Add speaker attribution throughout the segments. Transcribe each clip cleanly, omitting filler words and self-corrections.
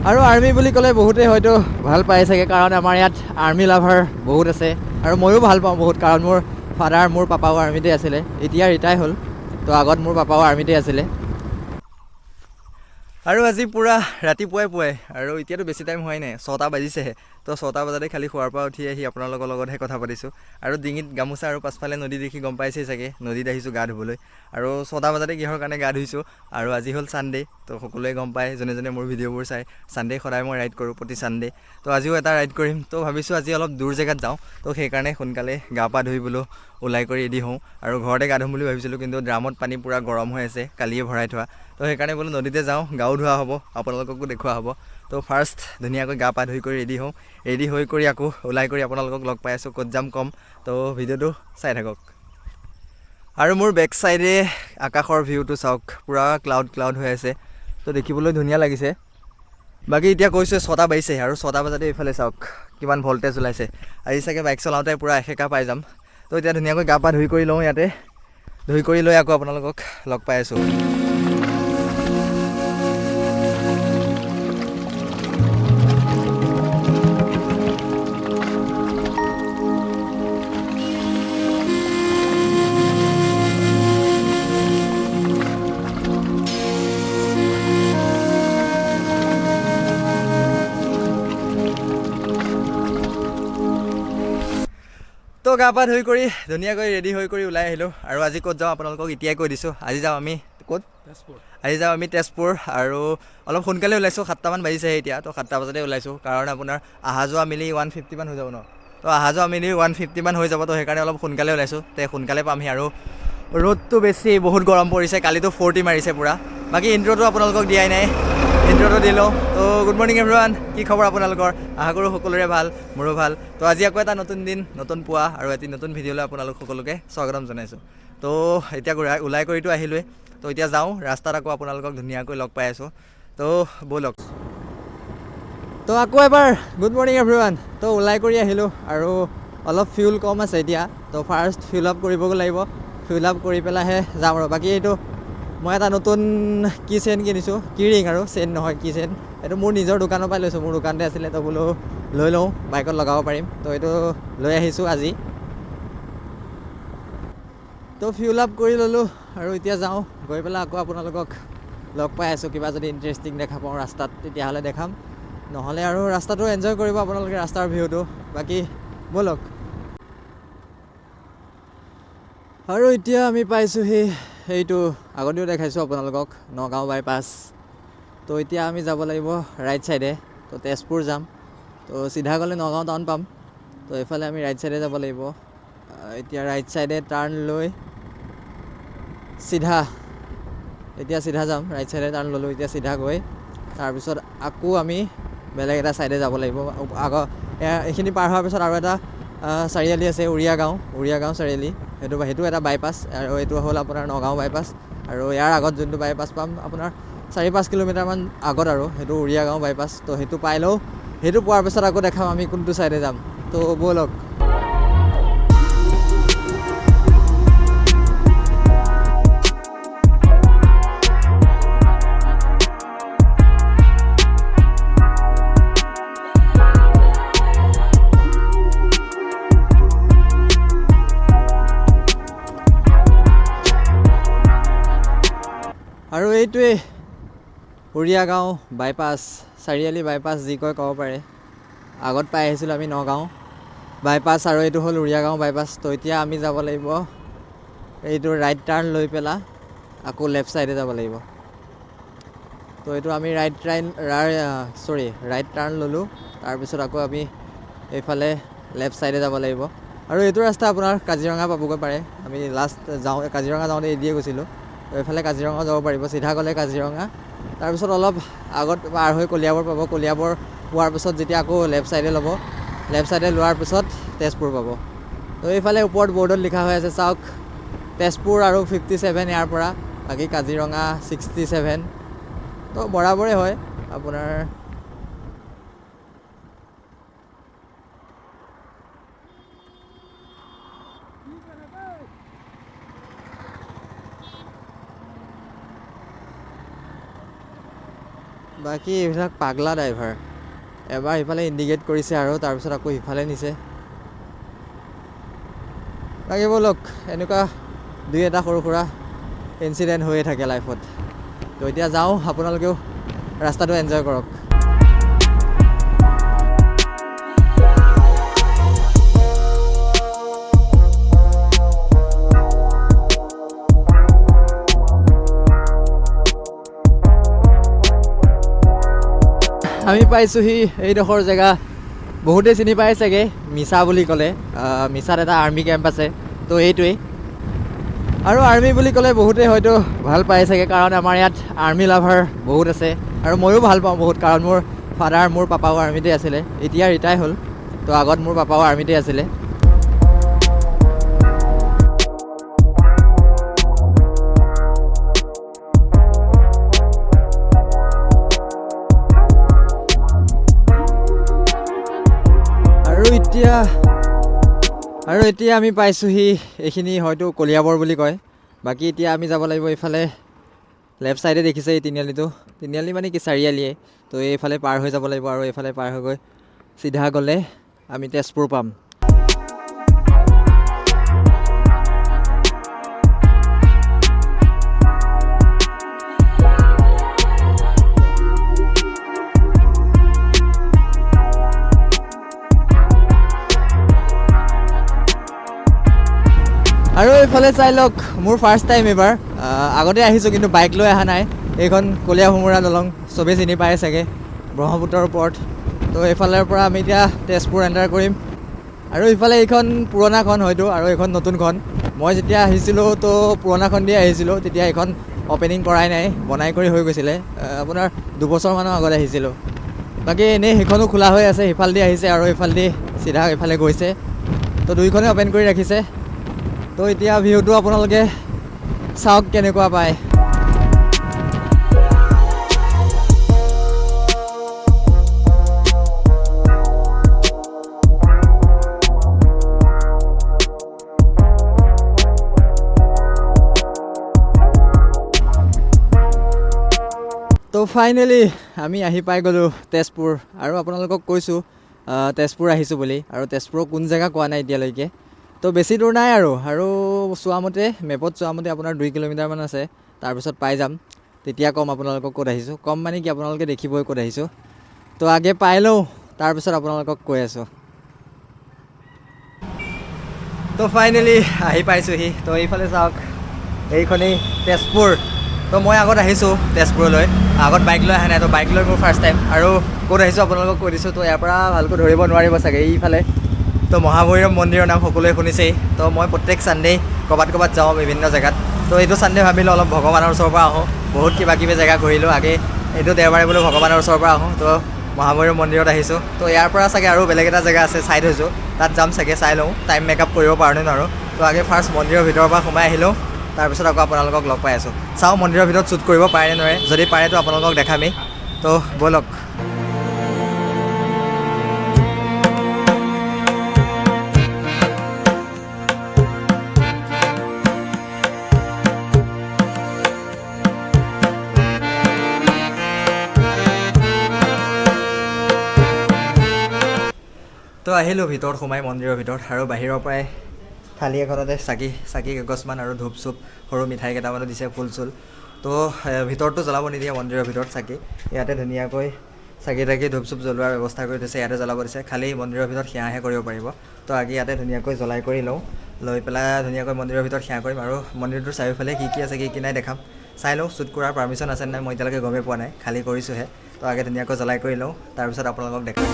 Speaker 1: আৰু আৰ্মি বুলি ক'লে বহুতে হয়তো ভাল পাই চাগে, কাৰণ আমাৰ ইয়াত আৰ্মি লাভাৰ বহুত আছে আৰু ময়ো ভাল পাওঁ বহুত, কাৰণ মোৰ পাপাও আৰ্মিতে আছিলে, এতিয়া ৰিটায়াৰ হ'ল। তো আগত মোৰ পাপাও আৰ্মিতে আছিলে। আৰু আজি পূৰা ৰাতিপুৱাই আৰু এতিয়াতো বেছি টাইম হোৱাই নাই, 6টা বাজিছেহে। তো 6টা বজাতে খালি শোৱাৰ পৰা উঠি আহি আপোনালোকৰ লগতহে কথা পাতিছোঁ। আৰু ডিঙিত গামোচা আৰু পাছফালে নদী দেখি গম পাইছেই চাগে, নদীত আহিছোঁ গা ধুবলৈ। আৰু 6টা বজাতে কিহৰ কাৰণে গা ধুইছোঁ, আৰু আজি হ'ল ছানডে'। তো সকলোৱে গম পায়, যোনে মোৰ ভিডিঅ'বোৰ চাই, ছানডে' সদায় মই ৰাইড কৰোঁ, প্ৰতি ছানডে'। তো আজিও এটা ৰাইড কৰিম। তো ভাবিছোঁ আজি অলপ দূৰ জেগাত যাওঁ। তো সেইকাৰণে সোনকালে গা পা ধুই বোলো ওলাই কৰি ৰেডি হওঁ। আৰু ঘৰতে গা ধুম বুলি ভাবিছিলোঁ, কিন্তু ড্ৰামত পানী পূৰা গৰম হৈ আছে, কালিয়ে ভৰাই থোৱা। তো সেইকাৰণে বোলো নদীতে যাওঁ, গাও ধোৱা হ'ব, আপোনালোককো দেখুওৱা হ'ব। তো ফাৰ্ষ্ট ধুনীয়াকৈ গা পা ধুই কৰি ৰেডি হওঁ। ৰেডি হৈ কৰি আকৌ ওলাই কৰি আপোনালোকক লগ পাই আছোঁ, ক'ত যাম ক'ম। তো ভিডিঅ'টো চাই থাকক। আৰু মোৰ বেক চাইডে আকাশৰ ভিউটো চাওক, পূৰা ক্লাউড হৈ আছে। তো দেখিবলৈ ধুনীয়া লাগিছে। বাকী এতিয়া কৈছোঁ 6টা বাজিছে, আৰু 6টা বজাতে এইফালে চাওক কিমান ভল্টেজ ওলাইছে। আজি চাগে বাইক চলাওঁতে পূৰা এসেকা পাই যাম। তো এতিয়া ধুনীয়াকৈ গা পা ধুই কৰি লওঁ ইয়াতে, ধুই কৰি লৈ আকৌ আপোনালোকক লগ পাই আছোঁ। তো গা পা ধুই কৰি ধুনীয়াকৈ ৰেডি হৈ কৰি ওলাই আহিলোঁ। আৰু আজি ক'ত যাওঁ আপোনালোকক এতিয়াই কৈ দিছোঁ। আজি যাওঁ আমি ক'ত? তেজপুৰ। আজি যাওঁ আমি তেজপুৰ, আৰু অলপ সোনকালে ওলাইছোঁ, 7টামান বাজিছেহে এতিয়া। তো 7টা বজাতে ওলাইছোঁ, কাৰণ আপোনাৰ অহা যোৱা মিলি 150 মান হৈ যাব ন। তো অহা যোৱা মিলি 150 মান হৈ যাব। তো সেইকাৰণে অলপ সোনকালে ওলাইছোঁ, সোনকালে পামহি। আৰু ৰ'দটো বেছি, বহুত গৰম পৰিছে, কালিতো 40 মাৰিছে পূৰা। বাকী ইণ্ট্ৰ'টো আপোনালোকক দিয়াই নাই, ইণ্ট্ৰ'টো দি লওঁ। তো গুড মৰ্ণিং এভৰিৱান, কি খবৰ আপোনালোকৰ? আশা কৰোঁ সকলোৰে ভাল, মোৰো ভাল। তো আজি আকৌ এটা নতুন দিন, নতুন পুৱা, আৰু এটি নতুন ভিডিঅ'লৈ আপোনালোক সকলোকে স্বাগতম জনাইছোঁ। তো এতিয়া ওলাই কৰিতো আহিলোৱে। তো এতিয়া যাওঁ ৰাস্তাত, আকৌ আপোনালোকক ধুনীয়াকৈ লগ পাই আছোঁ। তো ব'লক। তো আকৌ এবাৰ গুড মৰ্ণিং এভৰিৱান। তো ওলাই কৰি আহিলোঁ, আৰু অলপ ফিউল কম আছে এতিয়া। তো ফাৰ্ষ্ট ফিউল আপ কৰিবগৈ লাগিব, ফিউল আপ কৰি পেলাইহে যাম। আৰু বাকী এইটো মই এটা নতুন কি চেইন কিনিছোঁ, কি ৰিং আৰু চেইন নহয়, কি চেইন। এইটো মোৰ নিজৰ দোকানৰ পৰাই লৈছোঁ, মোৰ দোকানতে আছিলে। তো বোলো লৈ লওঁ, বাইকত লগাব পাৰিম। তো এইটো লৈ আহিছোঁ আজি। তো ফিউল আপ কৰি ল'লোঁ, আৰু এতিয়া যাওঁ, গৈ পেলাই আকৌ আপোনালোকক লগ পাই আছোঁ। কিবা যদি ইণ্টাৰেষ্টিং দেখা পাওঁ ৰাস্তাত, তেতিয়াহ'লে দেখাম, নহ'লে আৰু ৰাস্তাটো এনজয় কৰিব আপোনালোকে, ৰাস্তাৰ ভিউটো। বাকী ব'লক। আৰু এতিয়া আমি পাইছোঁহি, সেইটো আগতেও দেখাইছোঁ আপোনালোকক, নগাঁও বাইপাছ। তো এতিয়া আমি যাব লাগিব ৰাইট চাইডে। তো তেজপুৰ যাম, তো চিধা গ'লে নগাঁও টাউন পাম। তো এইফালে আমি ৰাইট চাইডে যাব লাগিব। এতিয়া ৰাইট চাইডে টাৰ্ণ লৈ এতিয়া চিধা যাম। ৰাইট চাইডে টাৰ্ণ ল'লোঁ, এতিয়া চিধা গৈ তাৰপিছত আকৌ আমি বেলেগ এটা চাইডে যাব লাগিব। এইখিনি পাৰ হোৱাৰ পিছত আৰু এটা চাৰিআলি আছে, উৰিয়া গাঁও চাৰিআলি। সেইটো এটা বাইপাছ, আৰু এইটো হ'ল আপোনাৰ নগাঁও বাইপাছ। আৰু ইয়াৰ আগত যোনটো বাইপাছ পাম আপোনাৰ 4-5 কিলোমিটাৰমান আগত, আৰু সেইটো উৰিয়া গাঁও বাইপাছ। তো সেইটো পাই লওঁ, সেইটো পোৱাৰ পিছত আকৌ দেখাম আমি কোনটো চাইডে যাম। তো ব'লক। আৰু এইটোৱেই উৰিয়া গাঁও বাইপাছ, চাৰিআলি বাইপাছ যি কয় ক'ব পাৰে। আগত পাই আহিছিলোঁ আমি নগাঁও বাইপাছ, আৰু এইটো হ'ল উৰিয়া গাঁও বাইপাছ। তো এতিয়া আমি যাব লাগিব এইটো ৰাইট টাৰ্ণ লৈ পেলাই আকৌ লেফ্ট চাইডে যাব লাগিব। তো এইটো আমি ৰাইট টাৰ্ণ ল'লোঁ, তাৰপিছত আকৌ আমি এইফালে লেফ্ট চাইডে যাব লাগিব। আৰু এইটো ৰাস্তা আপোনাৰ কাজিৰঙা পাবগৈ পাৰে। আমি কাজিৰঙা যাওঁতে এদিয়ে গৈছিলোঁ। তো এইফালে কাজিৰঙা যাব পাৰিব, চিধা গ'লে কাজিৰঙা। তাৰপিছত অলপ আগত পাৰ হৈ কলিয়াবৰ পাব। কলিয়াবৰ পোৱাৰ পিছত যেতিয়া আকৌ লেফ্ট চাইডে ল'ব, লেফ্ট চাইডে লোৱাৰ পিছত তেজপুৰ পাব। তো এইফালে ওপৰত বৰ্ডত লিখা হৈ আছে চাওক, তেজপুৰ আৰু 57 ইয়াৰ পৰা, বাকী কাজিৰঙা 67। তো বৰাবৰে হয় আপোনাৰ। বাকী এইবিলাক পাগলা ড্ৰাইভাৰ এবাৰ ইফালে ইণ্ডিকেট কৰিছে আৰু তাৰপিছত আকৌ ইফালে নিছে বাকী ব'লক এনেকুৱা দুই এটা সৰু সুৰা ইনচিডেণ্ট হৈয়ে থাকে লাইফত তো এতিয়া যাওঁ আপোনালোকেও ৰাস্তাটো এনজয় কৰক আমি পাইছোঁহি এইডোখৰ জেগা বহুতেই চিনি পাই চাগে মিছা বুলি ক'লে মিছাত এটা আৰ্মি কেম্প আছে তো এইটোৱেই আৰু আৰ্মি বুলি ক'লে বহুতেই হয়তো ভাল পায় চাগে কাৰণ আমাৰ ইয়াত আৰ্মি লাভাৰ বহুত আছে আৰু ময়ো ভাল পাওঁ বহুত কাৰণ মোৰ ফাদাৰ মোৰ পাপাও আৰ্মিতে আছিলে এতিয়া ৰিটায়াৰ হ'ল তো আগত মোৰ পাপাও আৰ্মিতে আছিলে আৰু এতিয়া আমি পাইছোঁহি এইখিনি হয়তো কলিয়াবৰ বুলি কয় বাকী এতিয়া আমি যাব লাগিব এইফালে লেফ্ট ছাইডে দেখিছে এই তিনিআলি মানে কি চাৰিআলিয়ে তো এইফালে পাৰ হৈ যাব লাগিব আৰু এইফালে পাৰ হৈ গৈ চিধা গ'লে আমি তেজপুৰ পাম আৰু এইফালে চাই লওক মোৰ ফাৰ্ষ্ট টাইম এইবাৰ আগতে আহিছোঁ কিন্তু বাইক লৈ অহা নাই এইখন কলীয়া ভোমোৰা দলং চবেই চিনি পায় চাগে ব্ৰহ্মপুত্ৰৰ ওপৰত তো এইফালৰ পৰা আমি এতিয়া তেজপুৰ এণ্টাৰ কৰিম আৰু ইফালে এইখন পুৰণাখন হয়তো আৰু এইখন নতুনখন মই যেতিয়া আহিছিলোঁ তো পুৰণাখন দিয়ে আহিছিলোঁ তেতিয়া এইখন অ'পেনিং কৰাই নাই বনাই কৰি হৈ গৈছিলে আপোনাৰ 2 বছৰমানৰ আগত আহিছিলোঁ বাকী এনেই সেইখনো খোলা হৈ আছে সিফালেদি আহিছে আৰু এইফালেদি চিধা এইফালে গৈছে তো দুইখনে অ'পেন কৰি ৰাখিছে তো এতিয়া ভিউটো আপোনালোকে চাওক কেনেকুৱা পায় তো ফাইনেলি আমি আহি পাই গ'লোঁ তেজপুৰ আৰু আপোনালোকক কৈছোঁ তেজপুৰ আহিছোঁ বুলি আৰু তেজপুৰৰ কোন জেগা কোৱা নাই এতিয়ালৈকে তো বেছি দূৰ নাই আৰু চোৱা মতে মেপত চোৱা মতে আপোনাৰ 2 কিলোমিটাৰমান আছে তাৰপিছত পাই যাম তেতিয়া ক'ম আপোনালোকক ক'ত আহিছোঁ কম মানে কি আপোনালোকে দেখিবই ক'ত আহিছোঁ তো আগে পাই লওঁ তাৰপিছত আপোনালোকক কৈ আছোঁ তো ফাইনেলি আহি পাইছোঁহি তো এইফালে চাওক এইখনেই তেজপুৰ তো মই আগত আহিছোঁ তেজপুৰলৈ আগত বাইক লৈ অহা নাই তো বাইক লৈ মোৰ ফাৰ্ষ্ট টাইম আৰু ক'ত আহিছোঁ আপোনালোকক কৈ দিছোঁ তো ইয়াৰ পৰা ভালকৈ ধৰিব নোৱাৰিব চাগে এইফালে তো মহাভৈৰৱ মন্দিৰৰ নাম সকলোৱে শুনিছেই তো মই প্ৰত্যেক ছানডে ক'ৰবাত যাওঁ বিভিন্ন জেগাত তো এইটো ছানডে ভাবিলোঁ অলপ ভগৱানৰ ওচৰৰ পৰা আহোঁ বহুত কিবা কিবি জেগা ঘূৰিলোঁ আগে এইটো দেওবাৰে বোলো ভগৱানৰ ওচৰৰ পৰা আহোঁ তো মহাভৈৰৱ মন্দিৰত আহিছোঁ তো ইয়াৰ পৰা চাগে আৰু বেলেগ এটা জেগা আছে চাই থৈছোঁ তাত যাম চাগে চাই লওঁ টাইম মেকআপ কৰিব পাৰোঁ নোৱাৰোঁ তো আগে ফাৰ্ষ্ট মন্দিৰৰ ভিতৰৰ পৰা সোমাই আহিলোঁ তাৰপিছত আকৌ আপোনালোকক লগ পাই আছোঁ চাওঁ মন্দিৰৰ ভিতৰত শ্বুট কৰিব পাৰে নে নোৱাৰে যদি পাৰেতো আপোনালোকক দেখামেই তো ব'লক তো আহিলোঁ ভিতৰত সোমাই মন্দিৰৰ ভিতৰত আৰু বাহিৰৰ পৰাই থালি এখনতে চাকি কাগজমান আৰু ধূপ চুপ সৰু মিঠাই কেইটামানো দিছে ফুল চুল তো ভিতৰততো জ্বলাব নিদিয়ে মন্দিৰৰ ভিতৰত চাকি ইয়াতে ধুনীয়াকৈ চাকি তাকি ধূপ চুপ জ্বলোৱাৰ ব্যৱস্থা কৰি দিছে ইয়াতে জ্বলাব দিছে খালি মন্দিৰৰ ভিতৰত সেৱাহে কৰিব পাৰিব তো আগে ইয়াতে ধুনীয়াকৈ জ্বলাই কৰি লওঁ লৈ পেলাই ধুনীয়াকৈ মন্দিৰৰ ভিতৰত সেৱা কৰিম আৰু মন্দিৰটোৰ চাৰিওফালে কি আছে কি নাই দেখাম চাই লওঁ শ্বুট কৰাৰ পাৰ্মিশ্যন আছে নাই মই এতিয়ালৈকে গমেই পোৱা নাই খালি কৰিছোঁহে তো আগে ধুনীয়াকৈ জ্বলাই কৰি লওঁ তাৰপিছত আপোনালোকক দেখাম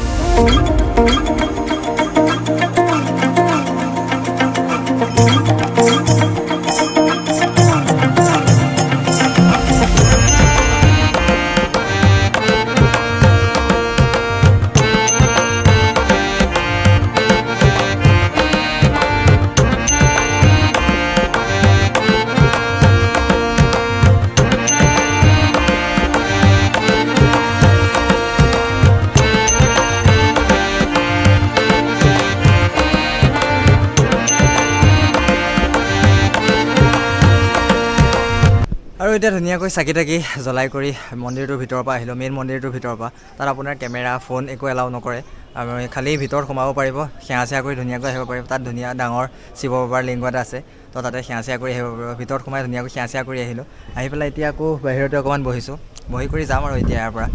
Speaker 1: আৰু এতিয়া ধুনীয়াকৈ চাকি তাকি জ্বলাই কৰি মন্দিৰটোৰ ভিতৰৰ পৰা আহিলোঁ, মেইন মন্দিৰটোৰ ভিতৰৰ পৰা। তাত আপোনাৰ কেমেৰা ফোন একো এলাউ নকৰে, আৰু খালি ভিতৰত সোমাব পাৰিব, সেৱা চেৱা কৰি ধুনীয়াকৈ আহিব পাৰিব। তাত ধুনীয়া ডাঙৰ শিৱ বাবাৰ লিংগ এটা আছে, তো তাতে সেৱা চেৱা কৰি আহিব পাৰিব। ভিতৰত সোমাই ধুনীয়াকৈ সেৱা চেৱা কৰি আহিলোঁ। আহি পেলাই এতিয়া আকৌ বাহিৰতে অকণমান বহিছোঁ, বহি কৰি যাম আৰু এতিয়া ইয়াৰ পৰা।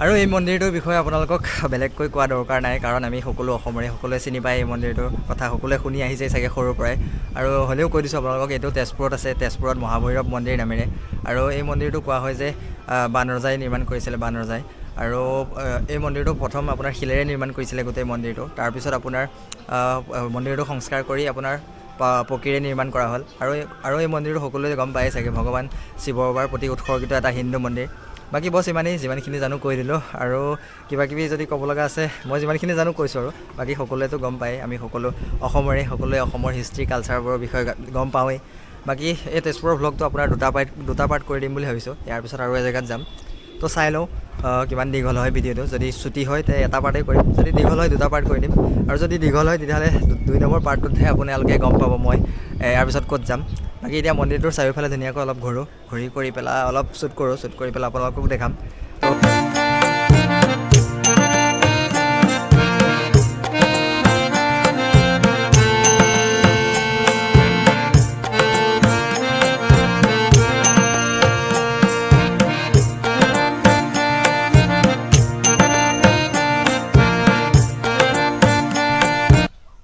Speaker 1: আৰু এই মন্দিৰটোৰ বিষয়ে আপোনালোকক বেলেগকৈ কোৱা দৰকাৰ নাই, কাৰণ আমি সকলো অসমৰে, সকলোৱে চিনি পায় এই মন্দিৰটোৰ কথা, সকলোৱে শুনি আহিছে চাগে সৰুৰ পৰাই। আৰু হ'লেও কৈ দিছোঁ আপোনালোকক, এইটো তেজপুৰত আছে, তেজপুৰত মহাভৈৰৱ মন্দিৰ নামেৰে। আৰু এই মন্দিৰটো কোৱা হয় যে বানৰজাই নিৰ্মাণ কৰিছিলে, বানৰজাই। আৰু এই মন্দিৰটো প্ৰথম আপোনাৰ শিলেৰে নিৰ্মাণ কৰিছিলে গোটেই মন্দিৰটো। তাৰপিছত আপোনাৰ মন্দিৰটো সংস্কাৰ কৰি আপোনাৰ পকীৰে নিৰ্মাণ কৰা হ'ল। আৰু এই মন্দিৰটো সকলোৱে গম পায়েই চাগে, ভগৱান শিৱ বাবাৰ প্ৰতি উৎসৰ্গিত এটা হিন্দু মন্দিৰ। বাকী বছ ইমানেই, যিমানখিনি জানো কৈ দিলোঁ। আৰু কিবাকিবি যদি ক'ব লগা আছে, মই যিমানখিনি জানো কৈছোঁ আৰু। বাকী সকলোৱেতো গম পায়, আমি সকলো অসমৰে, সকলোৱে অসমৰ হিষ্ট্ৰী কালচাৰবোৰৰ বিষয়ে গম পাওঁৱেই। বাকী এই তেজপুৰৰ ভ্লগটো আপোনাৰ দুটা পাৰ্ট কৰি দিম বুলি ভাবিছোঁ। ইয়াৰ পিছত আৰু এজেগাত যাম, তো চাই লওঁ কিমান দীঘল হয় ভিডিঅ'টো। যদি ছুটি হয় তে এটা পাৰ্টেই কৰিম, যদি দীঘল হয় দুটা পাৰ্ট কৰি দিম। আৰু যদি দীঘল হয় তেতিয়াহ'লে 2 নম্বৰ পাৰ্টটোতহে আপোনালোকে গম পাব মই ইয়াৰ পিছত ক'ত যাম। বাকী এতিয়া মন্দিৰটোৰ চাৰিওফালে ধুনীয়াকৈ অলপ ঘূৰি কৰি পেলাই অলপ শ্বুট কৰি পেলাই আপোনালোকক দেখাম।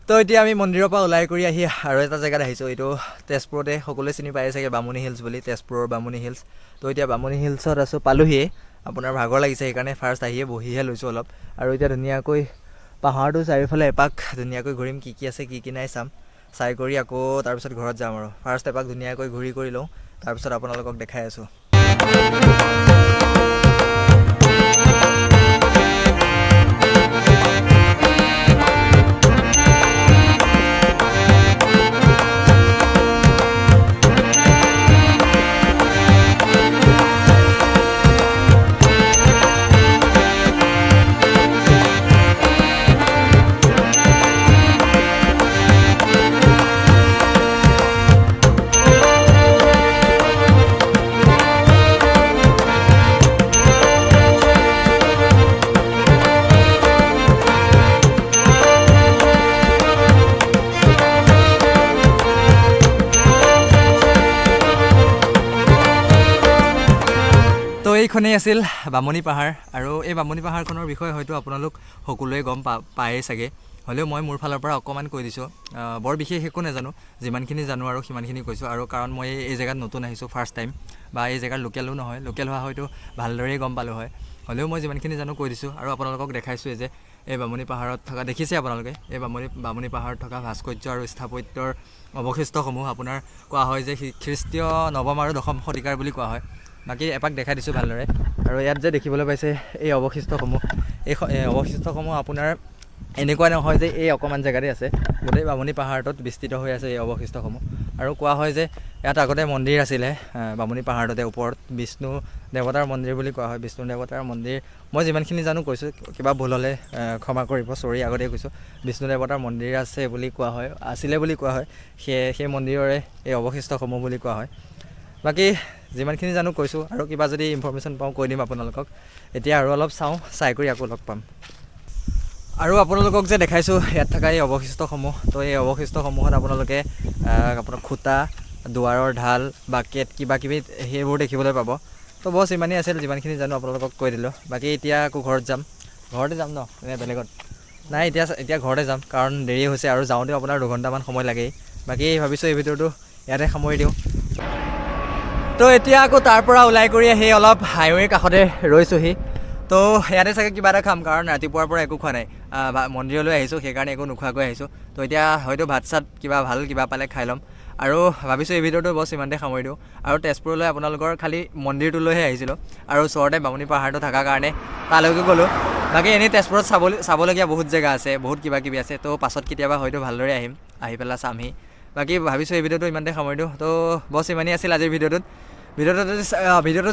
Speaker 1: তো এতিয়া আমি মন্দিৰৰ পৰা ওলাই কৰি আহি আৰু এটা জেগাত আহিছোঁ। এইটো তেজপুৰতে, সকলোৱে চিনি পায় চাগে, বামুণী হিলছ বুলি, তেজপুৰৰ বামুণী হিলছ। তো এতিয়া বামুণী হিলছত আছোঁ, পালোহিয়ে। আপোনাৰ ভাগৰ লাগিছে, সেইকাৰণে ফাৰ্ষ্ট আহিয়ে বহিহে লৈছোঁ অলপ। আৰু এতিয়া ধুনীয়াকৈ পাহাৰটো চাৰিওফালে এপাক ধুনীয়াকৈ ঘূৰিম, কি কি আছে কি কি নাই চাই কৰি আকৌ তাৰপিছত ঘৰত যাম আৰু। ফাৰ্ষ্ট এপাক ধুনীয়াকৈ ঘূৰি কৰি লওঁ, তাৰপিছত আপোনালোকক দেখাই আছোঁ। তো এইখনেই আছিল বামুণী পাহাৰ। আৰু এই বামুণী পাহাৰখনৰ বিষয়ে হয়তো আপোনালোক সকলোৱে গম পায়েই চাগে, হ'লেও মই মোৰ ফালৰ পৰা অকণমান কৈ দিছোঁ। বৰ বিশেষ একো নাজানো, যিমানখিনি জানো আৰু সিমানখিনি কৈছোঁ। আৰু কাৰণ মই এই জেগাত নতুন আহিছোঁ, ফাৰ্ষ্ট টাইম, বা এই জেগাৰ লোকেলো নহয়, লোকেল হোৱা হয়তো ভালদৰেই গম পালোঁ হয়। হ'লেও মই যিমানখিনি জানো কৈ দিছোঁ। আৰু আপোনালোকক দেখাইছোঁৱে যে এই বামুণী পাহাৰত থকা, দেখিছে আপোনালোকে, এই বামুণী পাহাৰত থকা ভাস্কৰ্য আৰু স্থাপত্যৰ অৱশিষ্টসমূহ আপোনাৰ কোৱা হয় যে খ্ৰীষ্টীয় 9ম আৰু 10ম শতিকাৰ বুলি কোৱা হয়। বাকী এপাক দেখাই দিছোঁ ভালদৰে। আৰু ইয়াত যে দেখিবলৈ পাইছে এই অৱশিষ্টসমূহ, এই অৱশিষ্টসমূহ আপোনাৰ এনেকুৱা নহয় যে এই অকণমান জেগাতে আছে, গোটেই বামুণী পাহাৰটোত বিস্তৃত হৈ আছে এই অৱশিষ্টসমূহ। আৰু কোৱা হয় যে ইয়াত আগতে মন্দিৰ আছিলে, বামুণী পাহাৰটোতে ওপৰত বিষ্ণু দেৱতাৰ মন্দিৰ বুলি কোৱা হয়, বিষ্ণু দেৱতাৰ মন্দিৰ। মই যিমানখিনি জানো কৈছোঁ, কিবা ভুল হ'লে ক্ষমা কৰিব, চৰি আগতেই কৈছোঁ। বিষ্ণু দেৱতাৰ মন্দিৰ আছে বুলি কোৱা হয়, আছিলে বুলি কোৱা হয়, সেই মন্দিৰৰে এই অৱশিষ্টসমূহ বুলি কোৱা হয়। বাকী যিমানখিনি জানো কৈছোঁ, আৰু কিবা যদি ইনফৰ্মেশ্যন পাওঁ কৈ দিম আপোনালোকক। এতিয়া আৰু অলপ চাই কৰি আকৌ লগ পাম। আৰু আপোনালোকক যে দেখাইছোঁ ইয়াত থকা এই অৱশিষ্টসমূহ, তো এই অৱশিষ্টসমূহত আপোনালোকে আপোনাৰ খুঁটা, দুৱাৰৰ ঢাল, বাকেট, কিবাকিবি সেইবোৰ দেখিবলৈ পাব। তো বছ ইমানেই আছিল, যিমানখিনি জানো আপোনালোকক কৈ দিলোঁ। বাকী এতিয়া আকৌ ঘৰতে যাম ন, নে বেলেগত? নাই, এতিয়া ঘৰতে যাম, কাৰণ দেৰি হৈছে আৰু যাওঁতেও আপোনাৰ 2 ঘণ্টামান সময় লাগেই। বাকী ভাবিছোঁ এই ভিডিঅ'টো ইয়াতে সামৰি দিওঁ। তো এতিয়া আকৌ তাৰ পৰা ওলাই কৰি আহি অলপ হাইৱেৰ কাষতে ৰৈছোঁহি। তো ইয়াতে চাগে কিবা এটা খাম, কাৰণ ৰাতিপুৱাৰ পৰা একো খোৱা নাই, মন্দিৰলৈ আহিছোঁ, সেইকাৰণে একো নোখোৱাকৈ আহিছোঁ। তো এতিয়া হয়তো ভাত চাত কিবা পালে খাই ল'ম। আৰু ভাবিছোঁ এই ভিডিঅ'টো বছ ইমানতে সামৰি দিওঁ। আৰু তেজপুৰলৈ আপোনালোকৰ খালি মন্দিৰটোলৈহে আহিছিলোঁ, আৰু ওচৰতে বামুণী পাহাৰটো থকাৰ কাৰণে তালৈকে গ'লোঁ। বাকী এনেই তেজপুৰত চাবলগীয়া বহুত জেগা আছে, বহুত কিবাকিবি আছে। তো পাছত কেতিয়াবা হয়তো ভালদৰে আহি পেলাই চামহি। বাকী ভাবিছোঁ এই ভিডিঅ'টো ইমানতে সামৰি দিওঁ। তো বছ ইমানেই আছিল আজিৰ ভিডিঅ'টোত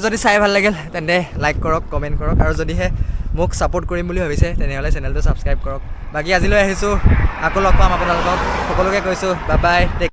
Speaker 1: যদি চাই ভাল লাগিল তেন্তে লাইক কৰক, কমেণ্ট কৰক, আৰু যদিহে মোক ছাপোৰ্ট কৰিম বুলি ভাবিছে তেনেহ'লে চেনেলটো ছাবস্ক্ৰাইব কৰক। বাকী আজিলৈ আহিছোঁ, আকৌ লগ পাম আপোনালোকক। সকলোকে কৈছোঁ বাই বাই, টেক